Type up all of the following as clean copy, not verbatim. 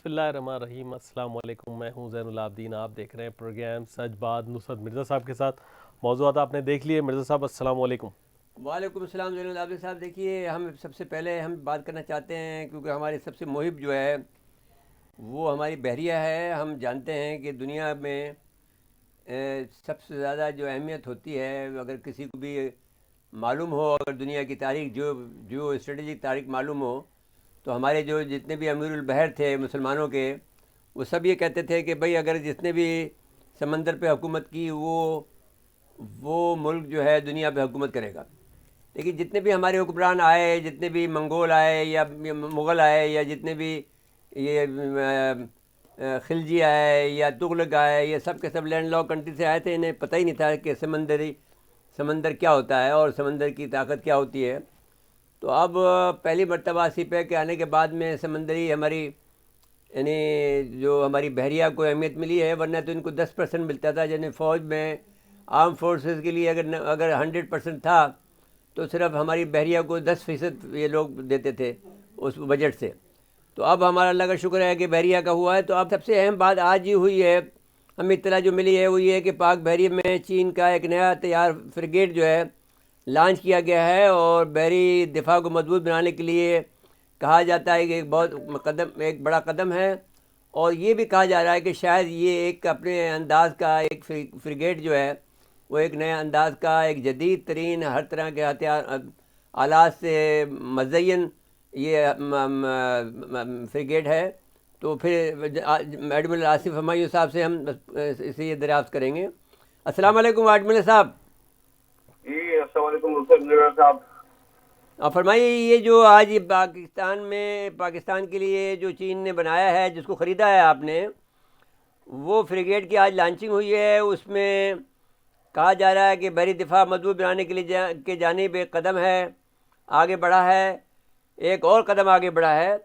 بسم اللہ الرحمن الرحیم۔ السلام علیکم، میں ہوں زین العابدین، آپ دیکھ رہے ہیں پروگرام سچ بات نصرت مرزا صاحب کے ساتھ۔ موضوعات آپ نے دیکھ لیے، مرزا صاحب السلام علیکم۔ وعلیکم السلام زین العابدین صاحب۔ دیکھیے، ہم سب سے پہلے بات کرنا چاہتے ہیں کیونکہ ہمارے سب سے محب جو ہے وہ ہماری بحریہ ہے۔ ہم جانتے ہیں کہ دنیا میں سب سے زیادہ جو اہمیت ہوتی ہے، اگر کسی کو بھی معلوم ہو، اگر دنیا کی تاریخ جو اسٹریٹجک تاریخ معلوم ہو، تو ہمارے جو جتنے بھی امیر البحر تھے مسلمانوں کے، وہ سب یہ کہتے تھے کہ بھئی اگر جس نے بھی سمندر پہ حکومت کی وہ ملک جو ہے دنیا پہ حکومت کرے گا۔ لیکن جتنے بھی ہمارے حکمران آئے، جتنے بھی منگول آئے یا مغل آئے، یا جتنے بھی یہ خلجی آئے یا تغلق آئے، یہ سب کے سب لینڈ لاک کنٹری سے آئے تھے۔ انہیں پتہ ہی نہیں تھا کہ سمندر کیا ہوتا ہے اور سمندر کی طاقت کیا ہوتی ہے۔ تو اب پہلی مرتبہ سی پے کے آنے کے بعد میں سمندری ہماری یعنی جو ہماری بحریہ کو اہمیت ملی ہے، ورنہ تو ان کو 10% ملتا تھا۔ یعنی فوج میں آرم فورسز کے لیے اگر 100% تھا تو صرف ہماری بحریہ کو 10% یہ لوگ دیتے تھے اس بجٹ سے۔ تو اب ہمارا اللہ کا شکر ہے کہ بحریہ کا ہوا ہے۔ تو اب سب سے اہم بات آج ہی ہوئی ہے، ہمیں اطلاع جو ملی ہے وہ یہ ہے کہ پاک بحریہ میں چین کا ایک نیا تیار فریگیٹ جو ہے لانچ کیا گیا ہے، اور بحری دفاع کو مضبوط بنانے کے لیے کہا جاتا ہے کہ ایک بڑا قدم ہے۔ اور یہ بھی کہا جا رہا ہے کہ شاید یہ ایک اپنے انداز کا ایک فریگیٹ جو ہے وہ ایک نئے انداز کا، ایک جدید ترین ہر طرح کے ہتھیار آلات سے مزین یہ فریگیٹ ہے۔ تو پھر ایڈمرل آصف ہمایوں صاحب سے ہم اسے یہ دریافت کریں گے۔ السلام علیکم ایڈمرل صاحب۔ جی السلام علیکم نصرت مرزا صاحب۔ آپ فرمائیے، یہ جو آج پاکستان کے لیے جو چین نے بنایا ہے، جس کو خریدا ہے آپ نے، وہ فریگیٹ کی آج لانچنگ ہوئی ہے۔ اس میں کہا جا رہا ہے کہ بحری دفاع مضبوط بنانے کے لیے کے جانب ایک قدم ہے، آگے بڑھا ہے، ایک اور قدم آگے بڑھا ہے۔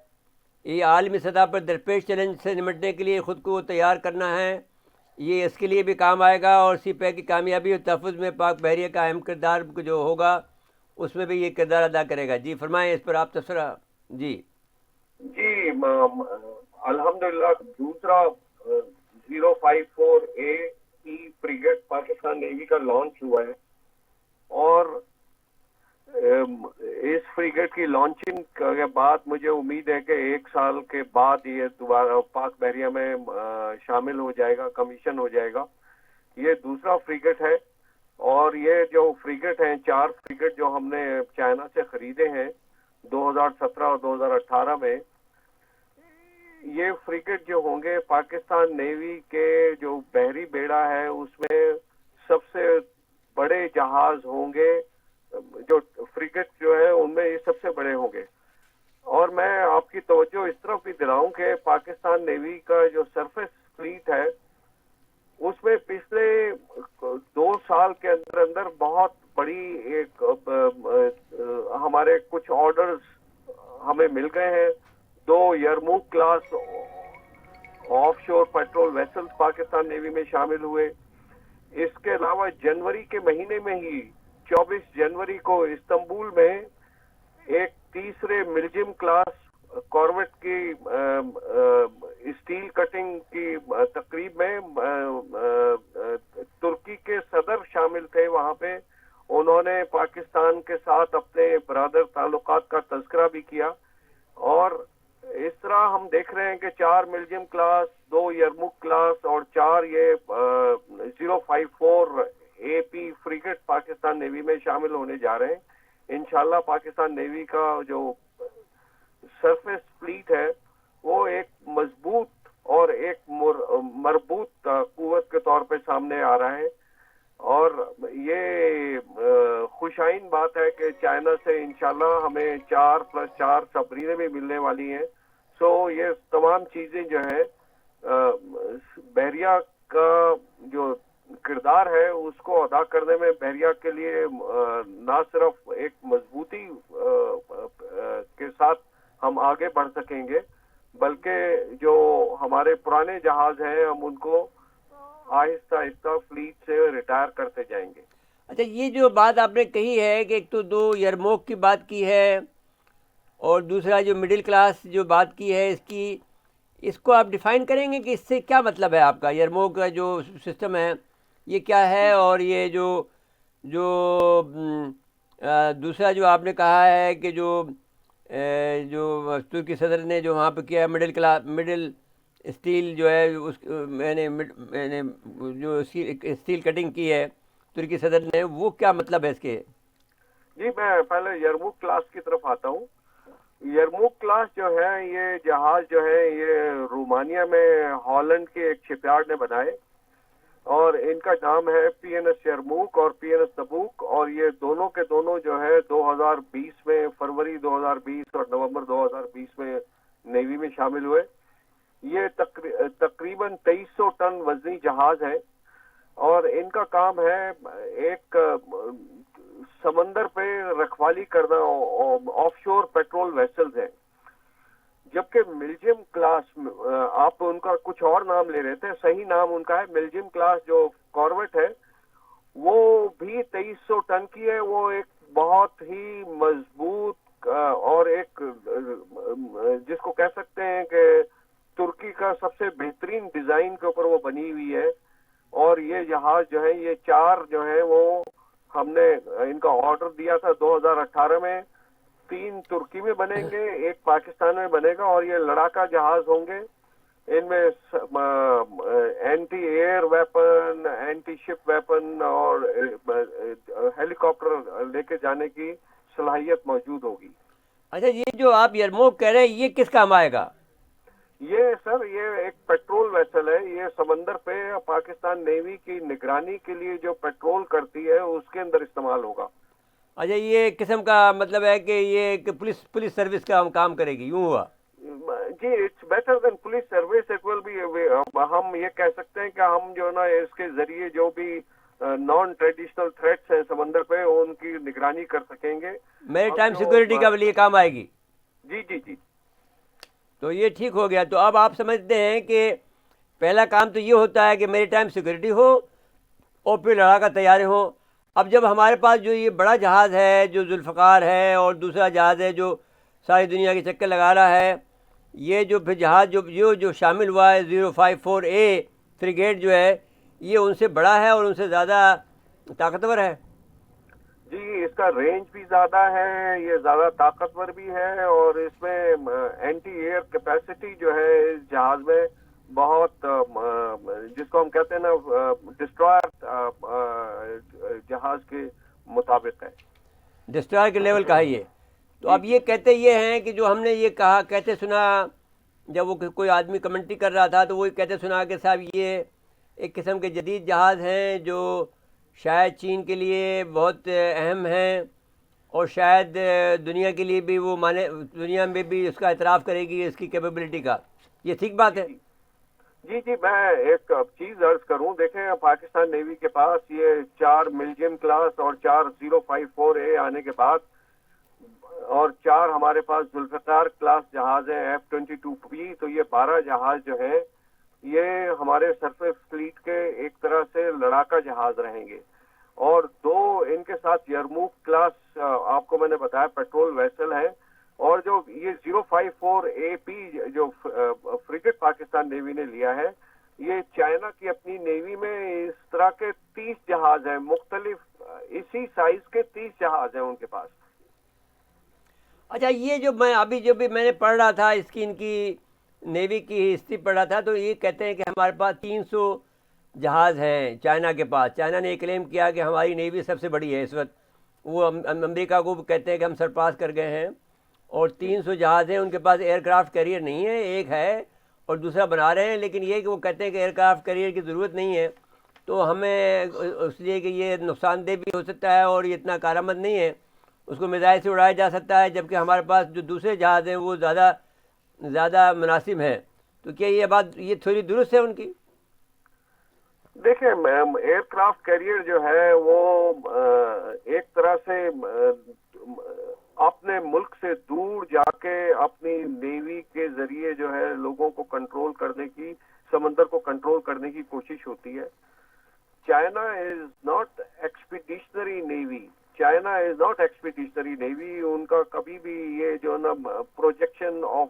یہ عالمی سطح پر درپیش چیلنج سے نمٹنے کے لیے خود کو تیار کرنا ہے، یہ اس کے لیے بھی کام آئے گا، اور سی پیک کی کامیابی اور تحفظ میں پاک بحریہ کا اہم کردار جو ہوگا اس میں بھی یہ کردار ادا کرے گا۔ جی فرمائیں، اس پر آپ تبصرہ۔ جی الحمدللہ دوسرا 054A کی فریگیٹ پاکستان نیوی کا لانچ ہوا ہے، اور اس فریگیٹ کی لانچنگ کے بعد مجھے امید ہے کہ 1 سال کے بعد یہ دوبارہ پاک بحریہ میں شامل ہو جائے گا، کمیشن ہو جائے گا۔ یہ دوسرا فریگیٹ ہے، اور یہ جو فریگیٹ ہیں 4 فریگیٹ جو ہم نے چائنا سے خریدے ہیں 2017 اور 2018 میں، یہ فریگیٹ جو ہوں گے پاکستان نیوی کے جو بحری بیڑا ہے اس میں سب سے بڑے جہاز ہوں گے۔ جو فریگیٹ جو ہے ان میں یہ سب سے بڑے ہوں گے۔ اور میں آپ کی توجہ اس طرف بھی دلاؤں کہ پاکستان نیوی کا جو سرفیس فلیٹ ہے اس میں پچھلے 2 سال کے اندر بہت بڑی ایک ہمارے کچھ آرڈرز ہمیں مل گئے ہیں۔ 2 یرموک کلاس آف شور پیٹرول ویسلز پاکستان نیوی میں شامل ہوئے۔ اس کے علاوہ جنوری کے مہینے میں ہی 24 جنوری کو استنبول میں ایک تیسرے ملجم کلاس کارویٹ کی اسٹیل کٹنگ کی تقریب میں ترکی کے صدر شامل تھے۔ وہاں پہ انہوں نے پاکستان کے ساتھ اپنے برادر تعلقات کا تذکرہ بھی کیا، اور اس طرح ہم دیکھ رہے ہیں کہ 4 ملجم کلاس، 2 یرموک کلاس اور 4 یہ 054AP فریگیٹ پاکستان نیوی میں شامل ہونے جا رہے ہیں۔ انشاءاللہ پاکستان نیوی کا جو سرفیس فلیٹ ہے وہ ایک مضبوط اور ایک مربوط قوت کے طور پہ سامنے آ رہا ہے۔ اور یہ خوشائن بات ہے کہ چائنا سے انشاءاللہ ہمیں 4+4 سبمرینیں بھی ملنے والی ہیں۔ سو یہ تمام چیزیں جو ہیں بحریہ کا جو کردار ہے اس کو ادا کرنے میں بحریہ کے لیے نہ صرف ایک مضبوطی کے ساتھ ہم آگے بڑھ سکیں گے، بلکہ جو ہمارے پرانے جہاز ہیں ہم ان کو آہستہ آہستہ فلیٹ سے ریٹائر کرتے جائیں گے۔ اچھا، یہ جو بات آپ نے کہی ہے کہ ایک تو 2 یرموک کی بات کی ہے، اور دوسرا جو مڈل کلاس جو بات کی ہے اس کی، اس کو آپ ڈیفائن کریں گے کہ اس سے کیا مطلب ہے آپ کا یرموک کا جو سسٹم ہے یہ کیا ہے، اور یہ جو جو دوسرا جو آپ نے کہا ہے کہ جو ترکی صدر نے جو وہاں پہ کیا مڈل اسٹیل جو ہے اس میں نے جو اسٹیل کٹنگ کی ہے ترکی صدر نے، وہ کیا مطلب ہے اس کے؟ جی میں پہلے یرموک کلاس کی طرف آتا ہوں. یرموک کلاس جو ہے یہ جہاز جو ہے یہ رومانیہ میں ہالینڈ کے ایک شپ یارڈ نے بنائے اور ان کا نام ہے پی این ایس یرموک اور پی این ایس تبوک، اور یہ دونوں کے دونوں جو ہے 2020 میں فروری 2020 اور نومبر 2020 میں نیوی میں شامل ہوئے. یہ تقریباً 2300 ٹن وزنی جہاز ہے اور ان کا کام ہے ایک سمندر پہ رکھوالی کرنا آف شور پیٹرول ویسلز ہیں، جبکہ ملجم کلاس آپ ان کا کچھ اور نام لے رہے تھے، صحیح نام ان کا ہے ملجم کلاس جو کارویٹ ہے، وہ بھی 2300 ٹن کی ہے. وہ ایک بہت ہی مضبوط اور ایک جس کو کہہ سکتے ہیں کہ ترکی کا سب سے بہترین ڈیزائن کے اوپر وہ بنی ہوئی ہے. اور یہ جہاز جو ہے یہ 4 جو ہے وہ ہم نے ان کا آرڈر دیا تھا 2018 میں، 3 ترکی میں بنیں گے، 1 پاکستان میں بنے گا، اور یہ لڑاکا جہاز ہوں گے. ان میں اینٹی ایئر ویپن، اینٹی شپ ویپن اور ہیلی کاپٹر لے کے جانے کی صلاحیت موجود ہوگی. اچھا، یہ جو آپ یرموک کہہ رہے ہیں یہ کس کام آئے گا؟ یہ سر یہ ایک پیٹرول ویسل ہے، یہ سمندر پہ پاکستان نیوی کی نگرانی کے لیے جو پیٹرول کرتی ہے اس کے اندر استعمال ہوگا. اچھا، یہ قسم کا مطلب ہے کہ یہ پولیس سروس کا کام کرے گی، یوں ہوا؟ جی it's better than police service. It will be, ہم یہ کہہ سکتے ہیں کہ ہم جو نا اس کے ذریعے جو بھی نان ٹریڈیشنل تھریٹس ہیں سمندر پہ ان کی نگرانی کر سکیں گے. میری ٹائم سیکورٹی کا لیے کام آئے گی. جی جی جی. تو یہ ٹھیک ہو گیا. تو اب آپ سمجھتے ہیں کہ پہلا کام تو یہ ہوتا ہے کہ میری ٹائم سیکورٹی ہو اور پھر لڑاکا تیارے ہوں. اب جب ہمارے پاس جو یہ بڑا جہاز ہے جو ذوالفقار ہے اور دوسرا جہاز ہے جو ساری دنیا کے چکر لگا رہا ہے، یہ جو پھر جہاز جو شامل ہوا ہے 054A فریگیٹ جو ہے، یہ ان سے بڑا ہے اور ان سے زیادہ طاقتور ہے. جی اس کا رینج بھی زیادہ ہے، یہ زیادہ طاقتور بھی ہے، اور اس میں اینٹی ایئر کیپیسٹی جو ہے اس جہاز میں بہت جس کو ہم کہتے ہیں نا ڈسٹرائر جہاز کے مطابق ہے. ڈسٹرائر کے لیول کا ہے یہ. تو اب یہ کہتے یہ ہیں کہ جو ہم نے یہ کہا کہتے سنا، جب وہ کوئی آدمی کمنٹری کر رہا تھا تو وہ کہتے سنا کہ صاحب یہ ایک قسم کے جدید جہاز ہیں جو شاید چین کے لیے بہت اہم ہیں اور شاید دنیا کے لیے بھی وہ دنیا میں بھی اس کا اعتراف کرے گی اس کی کیپیبلٹی کا. یہ ٹھیک بات ہے؟ جی جی میں ایک چیز عرض کروں، دیکھیں پاکستان نیوی کے پاس یہ 4 ملجم کلاس اور 4 054A آنے کے بعد اور 4 ہمارے پاس ذوالفقار کلاس جہاز ہیں F-22P، تو یہ 12 جہاز جو ہیں یہ ہمارے سرفیس فلیٹ کے ایک طرح سے لڑاکا جہاز رہیں گے. اور 2 ان کے ساتھ یرموک کلاس آپ کو میں نے بتایا پیٹرول ویسل ہے. اور جو یہ 054AP جو فریگیٹ پاکستان نیوی نے لیا ہے، یہ چائنا کی اپنی نیوی میں اس طرح کے 30 جہاز ہیں، مختلف اسی سائز کے 30 جہاز ہیں ان کے پاس. اچھا، یہ جو میں میں نے پڑھ رہا تھا ان کی نیوی کی ہسٹری پڑھ رہا تھا، تو یہ کہتے ہیں کہ ہمارے پاس 300 جہاز ہیں چائنا کے پاس. چائنا نے یہ کلیم کیا کہ ہماری نیوی سب سے بڑی ہے اس وقت. وہ امریکہ کو کہتے ہیں کہ ہم سرپاس کر گئے ہیں، اور 300 جہاز ہیں ان کے پاس. ایئر کرافٹ کیریئر نہیں ہے، ایک ہے اور دوسرا بنا رہے ہیں، لیکن یہ کہ وہ کہتے ہیں کہ ایئر کرافٹ کیریئر کی ضرورت نہیں ہے. تو ہمیں اس لیے کہ یہ نقصان دہ بھی ہو سکتا ہے اور یہ اتنا کارآمد نہیں ہے، اس کو میزائل سے اڑایا جا سکتا ہے، جبکہ ہمارے پاس جو دوسرے جہاز ہیں وہ زیادہ مناسب ہیں. تو کیا یہ بات یہ تھوڑی درست ہے ان کی؟ دیکھیں ایئر کرافٹ کیریئر جو ہے وہ ایک طرح سے اپنے ملک سے دور جا کے اپنی نیوی کے ذریعے جو ہے لوگوں کو کنٹرول کرنے کی، سمندر کو کنٹرول کرنے کی کوشش ہوتی ہے. China is not expeditionary navy. China is not expeditionary navy. ان کا کبھی بھی یہ جو نا پروجیکشن آف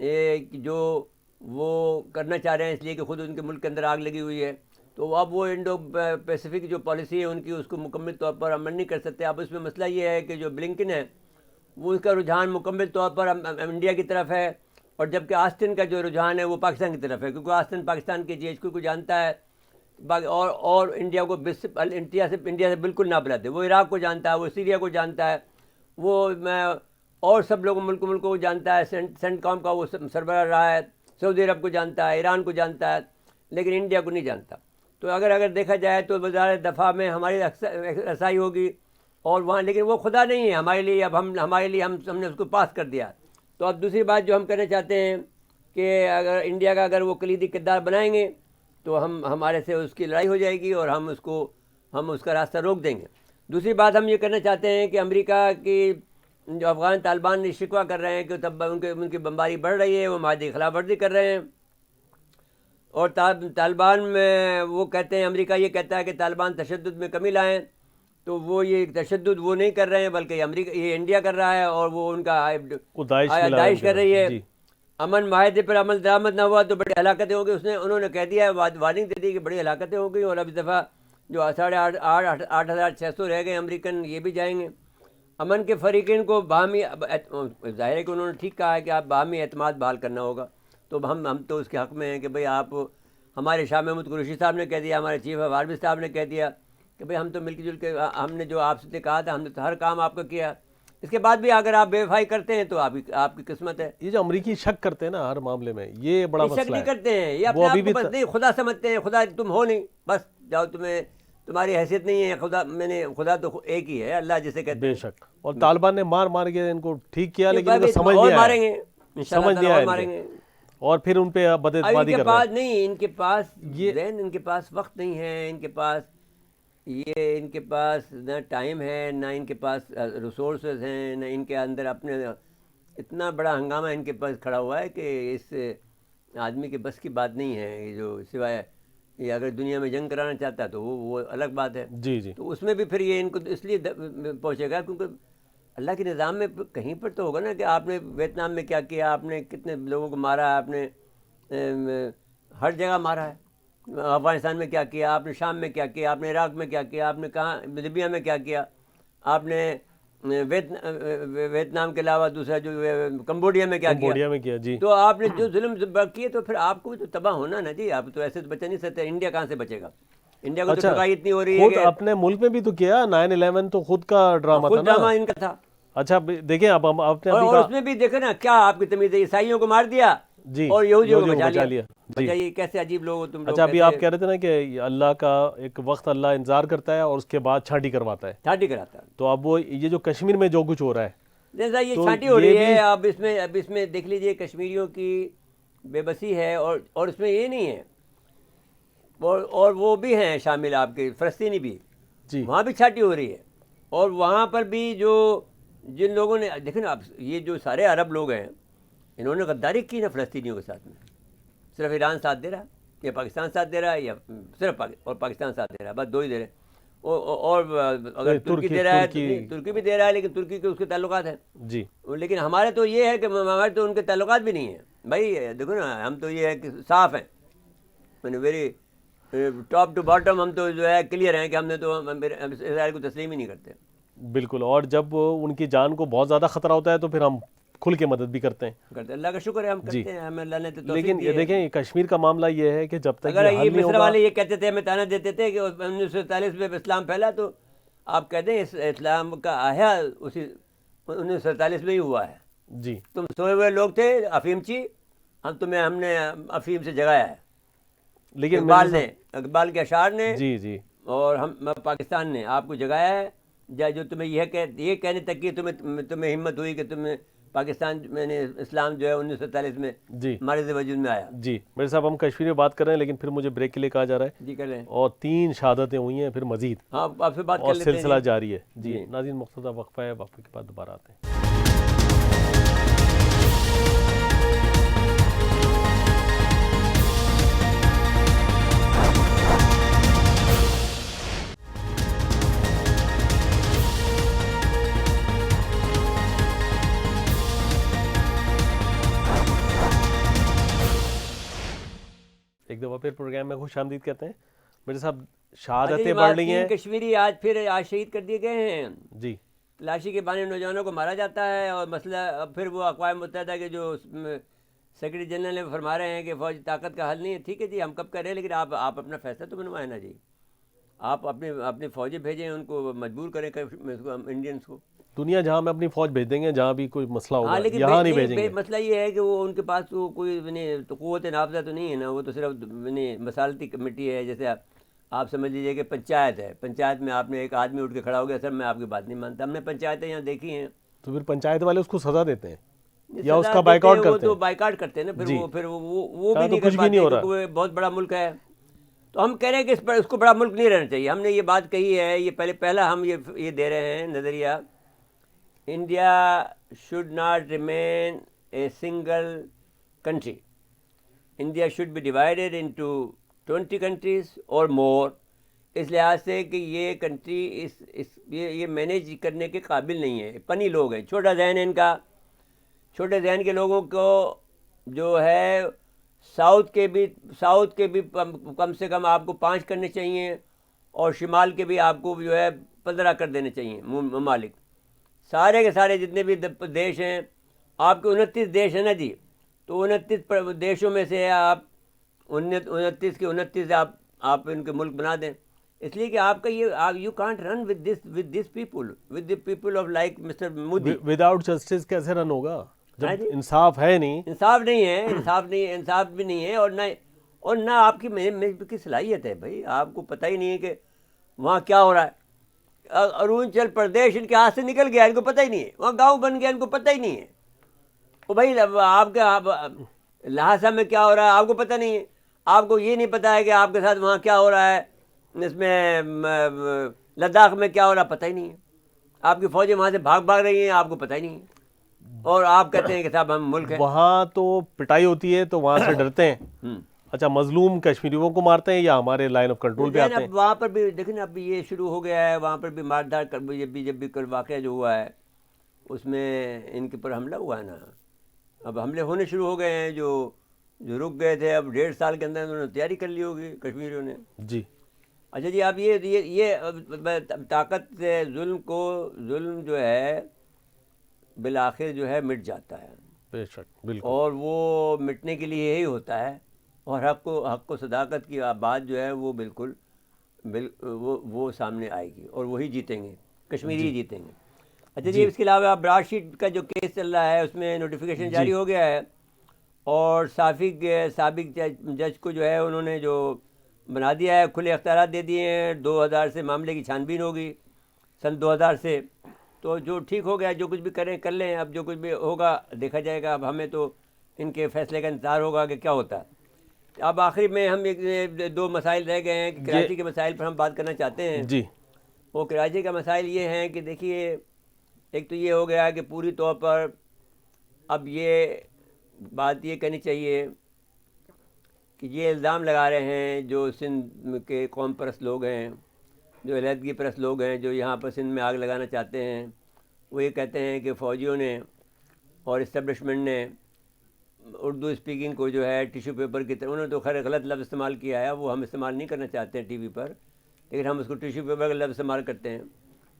جو وہ کرنا چاہ رہے ہیں اس لیے کہ خود ان کے ملک کے اندر آگ لگی ہوئی ہے، تو اب وہ انڈو پیسیفک جو پالیسی ہے ان کی، اس کو مکمل طور پر عمل نہیں کر سکتے۔ اب اس میں مسئلہ یہ ہے کہ جو بلنکن ہے وہ اس کا رجحان مکمل طور پر انڈیا کی طرف ہے، اور جبکہ آسٹن کا جو رجحان ہے وہ پاکستان کی طرف ہے، کیونکہ آسٹن پاکستان کے GHQ کو جانتا ہے، اور انڈیا کو انڈیا سے بالکل نہ بلاتے، وہ عراق کو جانتا ہے، وہ سیریا کو جانتا ہے، وہ اور سب لوگوں ملکوں کو جانتا ہے، سینٹ کام کا وہ سربراہ رہا ہے، سعودی عرب کو جانتا ہے، ایران کو جانتا ہے، لیکن انڈیا کو نہیں جانتا۔ تو اگر دیکھا جائے تو وزارت دفاع میں ہماری رسائی ہوگی، اور وہاں، لیکن وہ خدا نہیں ہے ہمارے لیے، اب ہمارے لیے ہم نے اس کو پاس کر دیا۔ تو اب دوسری بات جو ہم کرنا چاہتے ہیں کہ اگر انڈیا کا اگر وہ کلیدی کردار بنائیں گے تو ہمارے سے اس کی لڑائی ہو جائے گی، اور ہم اس کا راستہ روک دیں گے۔ دوسری بات ہم یہ کرنا چاہتے ہیں کہ امریکہ کی جو افغان طالبان نے شکوہ کر رہے ہیں کہ تب ان کی بمباری بڑھ رہی ہے، وہ معاہدے کی خلاف ورزی کر رہے ہیں، اور طالبان میں وہ کہتے ہیں، امریکہ یہ کہتا ہے کہ طالبان تشدد میں کمی لائیں، تو وہ یہ تشدد وہ نہیں کر رہے ہیں، بلکہ یہ انڈیا کر رہا ہے، اور وہ ان کا داعش کر رہی ہے۔ امن معاہدے پر عمل درآمد نہ ہوا تو بڑی ہلاکتیں ہوں گی، انہوں نے کہہ دیا ہے، وارننگ دے دی کہ بڑی ہلاکتیں ہوں گی، اور اب اس دفعہ جو 8,600 رہ گئے امریکن، یہ بھی جائیں گے۔ امن کے فریقین کو باہمی، ظاہر ہے کہ انہوں نے ٹھیک کہا ہے کہ آپ باہمی اعتماد بحال کرنا ہوگا، تو ہم تو اس کے حق میں ہیں کہ بھئی آپ، ہمارے شاہ محمود قریشی صاحب نے کہہ دیا، ہمارے چیف آف آرمی صاحب نے کہہ دیا کہ بھئی ہم تو مل جل کے، ہم نے جو آپ سے کہا تھا ہم نے تو ہر کام آپ کا کیا، اس کے بعد بھی اگر آپ بے وفائی کرتے ہیں تو آپ کی قسمت ہے۔ یہ جو امریکی شک کرتے ہیں نا ہر معاملے میں، یہ بڑا مسئلہ ہے۔ شک نہیں کرتے ہیں، یہ اپنے آپ کو بس نہیں خدا سمجھتے ہیں، خدا تم ہو نہیں، بس جاؤ، تمہاری حیثیت نہیں ہے، خدا تو ایک ہی ہے، اللہ جسے کہتے ہیں۔ بے شک، اور طالبان نے مار کے ان کو ٹھیک کیا، لیکن ان کو سمجھ نہیں آیا، ماریں گے انشاءاللہ تعالی، ماریں گے، اور پھر ان پہ بد اعتمادی کر رہے ہیں۔ نہیں، ان کے پاس ذہن، ان کے پاس وقت نہیں ہے، ان کے پاس نہ ٹائم ہے، نہ ان کے پاس ریسورسز ہیں، نہ ان کے اندر اپنے، اتنا بڑا ہنگامہ ان کے پاس کھڑا ہوا ہے کہ اس آدمی کے بس کی بات نہیں ہے، جو سوائے یہ اگر دنیا میں جنگ کرانا چاہتا ہے تو وہ الگ بات ہے۔ جی تو اس میں بھی پھر یہ ان کو اس لیے پہنچے گا کیونکہ اللہ کے نظام میں کہیں پر تو ہوگا نا کہ آپ نے ویتنام میں کیا کیا، آپ نے کتنے لوگوں کو مارا، آپ نے ہر جگہ مارا ہے، افغانستان میں کیا کیا، آپ نے شام میں کیا کیا، آپ نے عراق میں کیا کیا، آپ نے کہاں لیبیا میں کیا کیا، آپ نے ویتنام کے علاوہ دوسرا جو کمبوڈیا میں کیا کیا، جی۔ تو آپ نے جو ظلم کیے تو پھر آپ کو بھی تو تباہ ہونا نا جی، آپ تو ایسے تو بچ نہیں سکتے۔ انڈیا کہاں سے بچے گا؟ انڈیا کو تو سفائی اتنی ہو رہی ہے خود اپنے ملک میں بھی تو کیا، 9/11 تو خود کا ڈرامہ تھا، خود ڈرامہ ان کا تھا۔ اچھا دیکھیں اب ہم اپنے، اور اس میں بھی دیکھیں نا کیا آپ کی تمیز ہے، عیسائیوں کو مار دیا اور یہودیوں کو بچا لیا۔ بتائیے کیسے عجیب لوگ ہو تم لوگ۔ اچھا ابھی آپ کہہ رہے تھے نا کہ اللہ کا ایک وقت اللہ انتظار کرتا ہے اور اس کے بعد چھانٹی کرواتا ہے، چھانٹی کراتا ہے۔ تو اب وہ یہ جو کشمیر میں جو کچھ ہو رہا ہے، جیسا یہ چھانٹی ہو رہی ہے، اب اس میں دیکھ لیجئے کشمیریوں کی بے بسی ہے، اور اس میں یہ نہیں ہے، اور وہ بھی ہیں شامل آپ کے فلسطینی بھی، جی وہاں بھی چھانٹی ہو رہی ہے، اور وہاں پر بھی جن لوگوں نے دیکھیں نا، اب یہ جو سارے عرب لوگ ہیں انہوں نے غداری کی نا فلسطینیوں کے ساتھ میں، صرف ایران ساتھ دے رہا ہے یا پاکستان ساتھ دے رہا ہے، یا صرف اور پاکستان ساتھ دے رہا ہے، بس دو ہی دے رہے ہیں، اور اگر ترکی دے رہا ہے، ترکی بھی دے رہا ہے، لیکن ترکی کے اس کے تعلقات ہیں جی، لیکن ہمارے تو یہ ہے کہ ہمارے تو ان کے تعلقات بھی نہیں ہیں بھائی، دیکھو نا ہم تو یہ ہے کہ صاف ہیں، میں نے ویری ٹاپ ٹو باٹم ہم تو جو ہے کلیئر ہیں کہ ہم نے تو اسرائیل کو تسلیم ہی نہیں کرتے۔ بالکل، اور جب ان کی جان کو بہت زیادہ خطرہ ہوتا ہے تو پھر ہم کھل کے مدد بھی کرتے ہیں، اللہ کا شکر ہے ہم کرتے ہیں، ہمیں اللہ نے توفیق لیکن دی یہ ہے۔ دیکھیں کشمیر کا معاملہ یہ ہے کہ جب تک اگر یہ یہ حل نہیں مصر ہوگا، والے یہ کہتے تھے، ہمیں تانا دیتے تھے کہ 1947 میں اسلام پھیلا، تو آپ کہتے ہیں اسلام کا احیا اسی 1947 میں ہی ہوا ہے۔ جی، تم سوئے ہوئے لوگ تھے افیمچی، ہم نے افیم سے جگایا ہے، لیکن اقبال کے اشعار نے، جی اور ہم پاکستان نے آپ کو جگایا ہے، جو تمہیں یہ کہنے تک کہ تمہیں ہمت ہوئی کہ تمہیں پاکستان میں نے اسلام جو ہے 1947 میں جی ہمارے سے وجود میں آیا۔ جی میرے صاحب، ہم کشمیر میں بات کر رہے ہیں لیکن پھر مجھے بریک کے لیے کہا جا رہا ہے، جی کر لیں، اور 3 شہادتیں ہوئی ہیں، پھر مزید ہاں آپ سے بات اور کر لیتے ہیں۔ سلسلہ جاری ہے۔ جی جی۔ ناظرین، مختصر وقفہ ہے، وقفے کے بعد دوبارہ آتے ہیں۔ ایک دفعہ پھر پروگرام میں خوش آمدید کہتے ہیں مرزا صاحب. اچھا شہادتیں جی، بڑھ رہی ہیں. 3 کشمیری آج شہید کر دیے گئے ہیں. جی تلاشی کے بہانے نوجوانوں کو مارا جاتا ہے، اور مسئلہ اب پھر وہ اقوام متحدہ کے جو سیکرٹری جنرل نے فرما رہے ہیں کہ فوج طاقت کا حل نہیں ہے. ٹھیک ہے جی، ہم کب کر رہے ہیں، لیکن آپ اپنا فیصلہ تو بنوائیں نا جی. آپ اپنی فوجیں بھیجیں، ان کو مجبور کریں انڈینس کو. دنیا جہاں میں اپنی فوج بھیج دیں گے جہاں بھی کوئی مسئلہ ہاں ہوگا، لیکن یہاں نہیں بھیجیں گے. مسئلہ یہ ہے کہ وہ ان کے پاس تو کوئی تو قوت نافذہ تو نہیں ہے نا. وہ تو صرف مسالتی کمیٹی ہے. جیسے آپ سمجھ لیجیے کہ پنچایت ہے. پنچایت میں آپ نے ایک آدمی اٹھ کے کھڑا ہو گیا، سر میں آپ کی بات نہیں مانتا. ہم نے پنچایتیں یہاں دیکھی ہیں. تو پھر پنچایت والے اس کو سزا دیتے ہیں یا اس سزا کا دیتے بائیکاٹ ہیں، وہ کرتے تو ہیں. بائیکاٹ کرتے ہیں نا. جی. پھر وہ بھی کہاں تو نہیں کچھ کر بھی نہیں پاتے ہو رہا. کیونکہ وہ بہت بڑا ملک ہے. تو ہم کہہ رہے ہیں کہ اس کو بڑا ملک نہیں رہنا چاہیے. ہم نے یہ بات کہی ہے، یہ پہلا ہم یہ دے رہے ہیں نظریہ. India should not remain a single country. India should be divided into 20 countries or more. اس لحاظ سے کہ یہ کنٹری یہ مینیج کرنے کے قابل نہیں ہے. پنی لوگ ہیں، چھوٹا ذہن ہے ان کا. چھوٹے ذہن کے لوگوں کو جو ہے ساؤتھ کے بھی کم سے کم آپ کو 5 کرنے چاہیے، اور شمال کے بھی آپ کو جو ہے 15 کر دینے چاہیے ممالک. سارے کے سارے جتنے بھی دیش ہیں، آپ کے 29 دیش ہیں نا جی. تو 29 دیشوں میں سے آپ 29 کے 29 آپ ان کے ملک بنا دیں. اس لیے کہ آپ کا یہ you can't run with this people, with the people of like mister Modi. Without justice کیسے رن ہوگا ہاں جب جی. انصاف ہے نہیں. انصاف نہیں ہے، انصاف بھی نہیں ہے، اور نہ آپ کی صلاحیت ہے. بھائی آپ کو پتہ ہی نہیں ہے کہ وہاں کیا ہو رہا ہے. اروناچل پردیش ان کے ہاتھ سے نکل گیا، ان کو پتہ ہی نہیں ہے. وہاں گاؤں بن گیا، ان کو پتہ ہی نہیں ہے. وہ بھائی آپ کے لہٰذا میں کیا ہو رہا ہے آپ کو پتہ نہیں ہے. آپ کو یہ نہیں پتہ ہے کہ آپ کے ساتھ وہاں کیا ہو رہا ہے، اس میں لداخ میں کیا ہو رہا ہے، پتہ ہی نہیں ہے. آپ کی فوجیں وہاں سے بھاگ رہی ہیں، آپ کو پتہ ہی نہیں ہے. اور آپ کہتے ہیں کہ صاحب ہم ملک ہیں. وہاں تو پٹائی ہوتی ہے تو وہاں سے ڈرتے ہیں. اچھا، مظلوم کشمیریوں کو مارتے ہیں یا ہمارے لائن آف کنٹرول پہ آتے ہیں؟ اب وہاں پر بھی دیکھیں نا، اب یہ شروع ہو گیا ہے. وہاں پر بھی مار دھاڑ جب بھی کل واقعہ جو ہوا ہے اس میں ان کے پر حملہ ہوا ہے نا. اب حملے ہونے شروع ہو گئے ہیں. جو رک گئے تھے، اب 1.5 سال کے اندر انہوں نے تیاری کر لی ہوگی کشمیریوں نے. جی. اچھا جی، اب یہ طاقت سے ظلم جو ہے بالآخر جو ہے مٹ جاتا ہے. بے شک، بالکل. اور وہ مٹنے کے لیے یہی ہوتا ہے. اور حق و صداقت کی بات جو ہے وہ بالکل وہ سامنے آئے گی، اور وہی جیتیں گے، کشمیری ہی جیتیں گے. اچھا جی، اس کے علاوہ براڈ شیٹ کا جو کیس چل رہا ہے اس میں نوٹیفیکیشن جاری ہو گیا ہے، اور سابق جج کو جو ہے انہوں نے جو بنا دیا ہے، کھلے اختیارات دے دیے ہیں. 2000 سے معاملے کی چھان بین ہوگی، سن 2000 سے. تو جو ٹھیک ہو گیا، جو کچھ بھی کریں کر لیں. اب جو کچھ بھی ہوگا دیکھا جائے گا. اب ہمیں تو ان کے فیصلے کا انتظار ہوگا کہ کیا ہوتا ہے. اب آخری میں ہم 2 مسائل رہ گئے ہیں کہ کراچی کے مسائل پر ہم بات کرنا چاہتے ہیں. جی. وہ کراچی کا مسائل یہ ہیں کہ دیکھیے، ایک تو یہ ہو گیا کہ پوری طور پر اب یہ بات یہ کہنی چاہیے کہ یہ الزام لگا رہے ہیں جو سندھ کے قوم پرست لوگ ہیں، جو علیحدگی پرست لوگ ہیں، جو یہاں پر سندھ میں آگ لگانا چاہتے ہیں. وہ یہ کہتے ہیں کہ فوجیوں نے اور اسٹیبلشمنٹ نے اردو اسپیکنگ کو جو ہے ٹیشو پیپر کی طرح، انہوں نے تو خیر غلط لفظ استعمال کیا ہے، وہ ہم استعمال نہیں کرنا چاہتے ہیں ٹی وی پر، لیکن ہم اس کو ٹیشو پیپر کا لفظ استعمال کرتے ہیں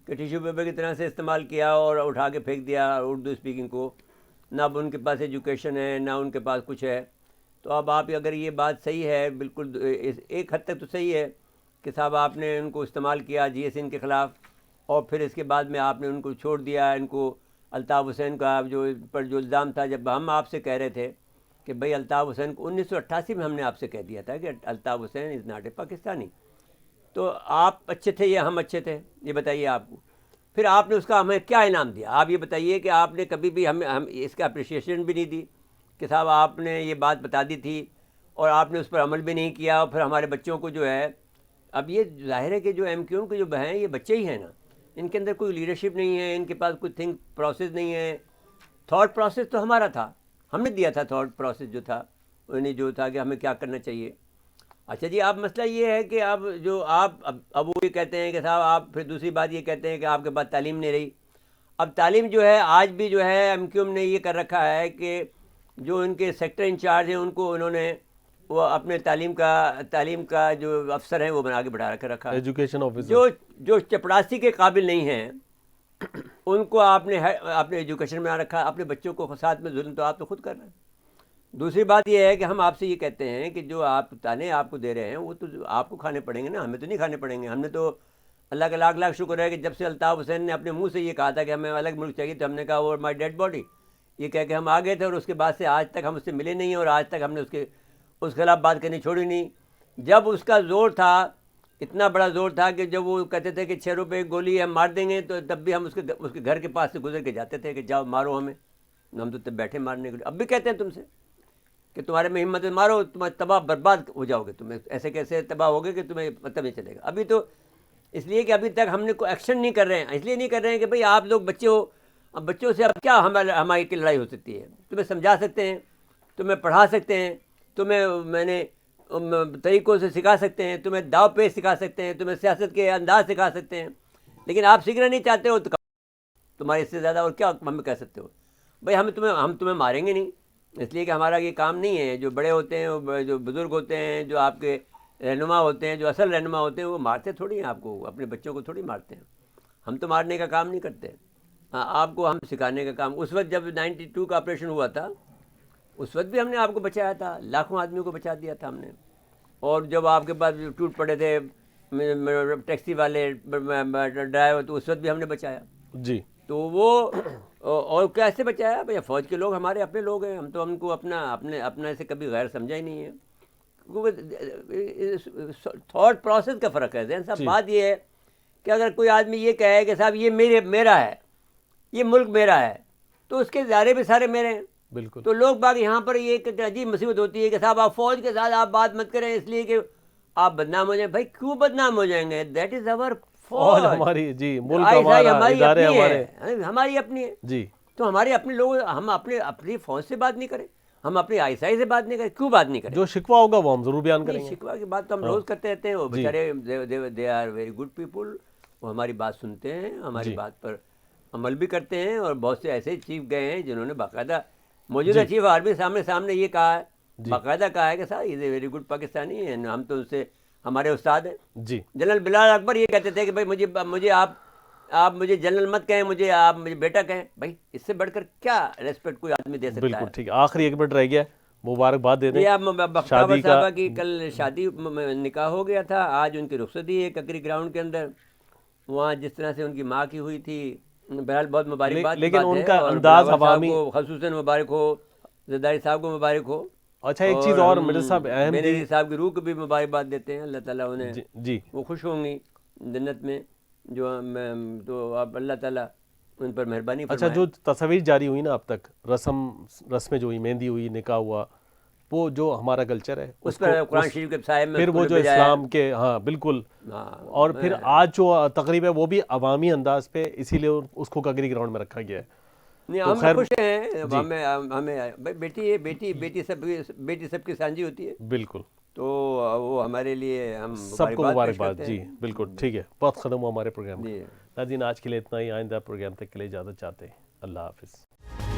کہ ٹیشو پیپر کی طرح سے استعمال کیا اور اٹھا کے پھینک دیا اردو اسپیکنگ کو. نہ اب ان کے پاس ایجوکیشن ہے، نہ ان کے پاس کچھ ہے. تو اب آپ اگر یہ بات صحیح ہے، بالکل ایک حد تک تو صحیح ہے کہ صاحب آپ نے ان کو استعمال کیا جی ایس ان کے خلاف، اور پھر اس کے بعد میں آپ نے ان کو چھوڑ دیا. ان کو الطاف حسین کا جو الزام تھا، جب ہم آپ سے کہہ رہے تھے کہ بھئی الطاف حسین کو 1988 میں ہم نے آپ سے کہہ دیا تھا کہ Altaf Hussain is not a Pakistani. تو آپ اچھے تھے یا ہم اچھے تھے، یہ بتائیے آپ کو. پھر آپ نے اس کا ہمیں کیا انعام دیا؟ آپ یہ بتائیے کہ آپ نے کبھی بھی ہم اس کا اپریشیشن بھی نہیں دی کہ صاحب آپ نے یہ بات بتا دی تھی اور آپ نے اس پر عمل بھی نہیں کیا. اور پھر ہمارے بچوں کو جو ہے، اب یہ ظاہر ہے کہ جو ایم کیو کے جو ہیں یہ بچے ہی ہیں نا، ان کے اندر کوئی لیڈرشپ نہیں ہے، ان کے پاس کوئی تھنک پروسیس نہیں ہے. تھاٹ پروسیس تو ہمارا تھا، ہم نے دیا تھا تھاٹ پروسیس جو تھا، انہیں جو تھا کہ ہمیں کیا کرنا چاہیے. اچھا جی، اب مسئلہ یہ ہے کہ اب جو اب وہ یہ کہتے ہیں کہ صاحب آپ، پھر دوسری بات یہ کہتے ہیں کہ آپ کے پاس تعلیم نہیں رہی. اب تعلیم جو ہے آج بھی جو ہے ایم کیو ایم نے یہ کر رکھا ہے کہ جو ان کے سیکٹر انچارج ہیں ان کو انہوں نے وہ اپنے تعلیم کا جو افسر ہیں وہ بنا کے بڑھا کے رکھا. ایجوکیشن آفیسر جو چپڑاسی کے قابل نہیں ہیں ان کو آپ نے ایجوکیشن میں رکھا. اپنے بچوں کو ساتھ میں ظلم تو آپ تو خود کر رہے ہیں. دوسری بات یہ ہے کہ ہم آپ سے یہ کہتے ہیں کہ جو آپ تانے آپ کو دے رہے ہیں وہ تو آپ کو کھانے پڑیں گے نا, ہمیں تو نہیں کھانے پڑیں گے. ہم نے تو اللہ کا لاکھ لاکھ شکر ہے کہ جب سے الطاف حسین نے اپنے منہ سے یہ کہا تھا کہ ہمیں الگ ملک چاہیے تو ہم نے کہا وہ مائی ڈیڈ باڈی, یہ کہہ کے ہم آ گئے تھے, اور اس کے بعد سے آج تک ہم اس سے ملے نہیں ہیں, اور آج تک ہم نے اس خلاف بات کرنی چھوڑی نہیں. جب اس کا زور تھا, اتنا بڑا زور تھا کہ جب وہ کہتے تھے کہ 6 روپے گولی ہم مار دیں گے, تو تب بھی ہم اس کے گھر کے پاس سے گزر کے جاتے تھے کہ جاؤ مارو ہمیں. ہم تو تب بیٹھے مارنے کے لیے. اب بھی کہتے ہیں تم سے کہ تمہارے میں ہمت ہے, مارو, تم تباہ برباد ہو جاؤ گے, تمہیں ایسے کیسے تباہ ہوگے کہ تمہیں پتہ نہیں چلے گا. ابھی تو اس لیے کہ ابھی تک ہم نے کوئی ایکشن نہیں کر رہے ہیں. اس لیے نہیں کر رہے ہیں کہ بھئی آپ لوگ بچے ہو, اب بچوں سے اب کیا ہماری کی لڑائی ہو سکتی ہے. تمہیں سمجھا سکتے ہیں, تمہیں پڑھا سکتے ہیں, تمہیں میں نے طریقوں سے سکھا سکتے ہیں, تمہیں داؤ پیش سکھا سکتے ہیں, تمہیں سیاست کے انداز سکھا سکتے ہیں, لیکن آپ سیکھنا نہیں چاہتے ہو تو تمہارے اس سے زیادہ اور کیا ہمیں کہہ سکتے ہو. بھئی ہم تمہیں ماریں گے نہیں, اس لیے کہ ہمارا یہ کام نہیں ہے. جو بڑے ہوتے ہیں, جو بزرگ ہوتے ہیں, جو آپ کے رہنما ہوتے ہیں, جو اصل رہنما ہوتے ہیں, وہ مارتے تھوڑی ہیں آپ کو, اپنے بچوں کو تھوڑی مارتے ہیں. ہم تو مارنے کا کام نہیں کرتے, آپ کو ہم سکھانے کا کام. اس وقت جب 92 کا آپریشن ہوا تھا اس وقت بھی ہم نے آپ کو بچایا تھا, لاکھوں آدمیوں کو بچا دیا تھا ہم نے. اور جب آپ کے پاس ٹوٹ پڑے تھے ٹیکسی والے ڈرائیور, تو اس وقت بھی ہم نے بچایا. جی. تو وہ اور کیسے بچایا بھیا, فوج کے لوگ ہمارے اپنے لوگ ہیں, ہم تو ان کو اپنے سے کبھی غیر سمجھا ہی نہیں ہے. تھاٹ پروسیس کا فرق ہے ذہن صاحب. بات یہ ہے کہ اگر کوئی آدمی یہ کہے کہ صاحب یہ میرا ہے, یہ ملک میرا ہے, تو اس کے ادارے بھی سارے میرے ہیں. بالکل. تو لوگ باقی یہاں پر یہ ایک عجیب مصیبت ہوتی ہے کہ صاحب آپ فوج کے ساتھ آپ بات مت کریں اس لیے کہ آپ بدنام ہو جائیں. بھائی کیوں بدنام ہو جائیں گے, دیٹ از اوور فوج, ہماری جی ملک ہمارا, ادارے ہمارے, ہماری اپنی ہے جی. تو ہمارے اپنے لوگ, ہم اپنی فوج سے بات نہیں کریں, ہم اپنی آئی ایس آئی سے بات نہیں کریں, کیوں بات نہیں کریں؟ جو شکوہ ہوگا وہ ہم ضرور بیان کریں گے. شکوہ کی بات تو ہم روز کرتے رہتے ہیں. وہ بیچارے they are very good people, وہ ہماری بات سنتے ہیں, ہماری بات پر عمل بھی کرتے ہیں. اور بہت سے ایسے چیف گئے ہیں جنہوں نے باقاعدہ, موجودہ چیف آرمی سامنے یہ کہا ہے, باقاعدہ کہا ہے کہ صاحب از اے ویری گڈ پاکستانی ہے, ہم تو ان سے ہمارے استاد ہیں. جی. جنرل بلال اکبر یہ کہتے تھے کہ بھائی مجھے آپ مجھے جنرل مت کہیں, آپ مجھے بیٹا کہیں. بھائی اس سے بڑھ کر کیا ریسپیکٹ کوئی آدمی دے سکتا ہے؟ بالکل ٹھیک ہے. آخری 1 منٹ رہ گیا, مبارکباد دے دیں. شادی صاحبہ کی کل شادی نکاح ہو گیا تھا, آج ان کی رخصتی ہے ککری گراؤنڈ کے اندر. وہاں جس طرح سے ان کی ماں کی ہوئی تھی, بہرحال بہت مبارکباد. لیکن ان کا انداز عوامی, خصوصاً مبارک ہو, زرداری صاحب کو مبارک ہو. اچھا ایک چیز اور مرزا صاحب اہم میرے صاحب کی روح کو بھی مبارکباد دیتے ہیں, اللہ تعالیٰ انہیں, جی وہ خوش ہوں گی جنت میں, جو تو آپ اللہ تعالیٰ ان پر مہربانی فرمائے. اچھا جو تصاویر جاری ہوئی نا اب تک, رسمیں جو ہوئی, مہندی ہوئی, نکاح ہوا, وہ جو ہمارا کلچر ہے اس پر قرآن شریف کے سائے میں, پھر وہ جو اسلام کے, ہاں بالکل, اور پھر آج جو تقریب ہے وہ بھی عوامی انداز پہ, اسی لیے اس کو ککری گراؤنڈ میں رکھا گیا ہے. نہیں ہم خوش ہیں, ہمیں بیٹی ہے, بیٹی سب کی سانجی ہوتی ہے. بالکل. تو وہ ہمارے لیے ہم سب کو مبارکباد. جی بالکل ٹھیک ہے, بہت ختم ہوا ہمارے پروگرام. ناظرین آج کے لیے اتنا ہی, آئندہ پروگرام تک کے لیے اجازت چاہتے ہیں. اللہ حافظ.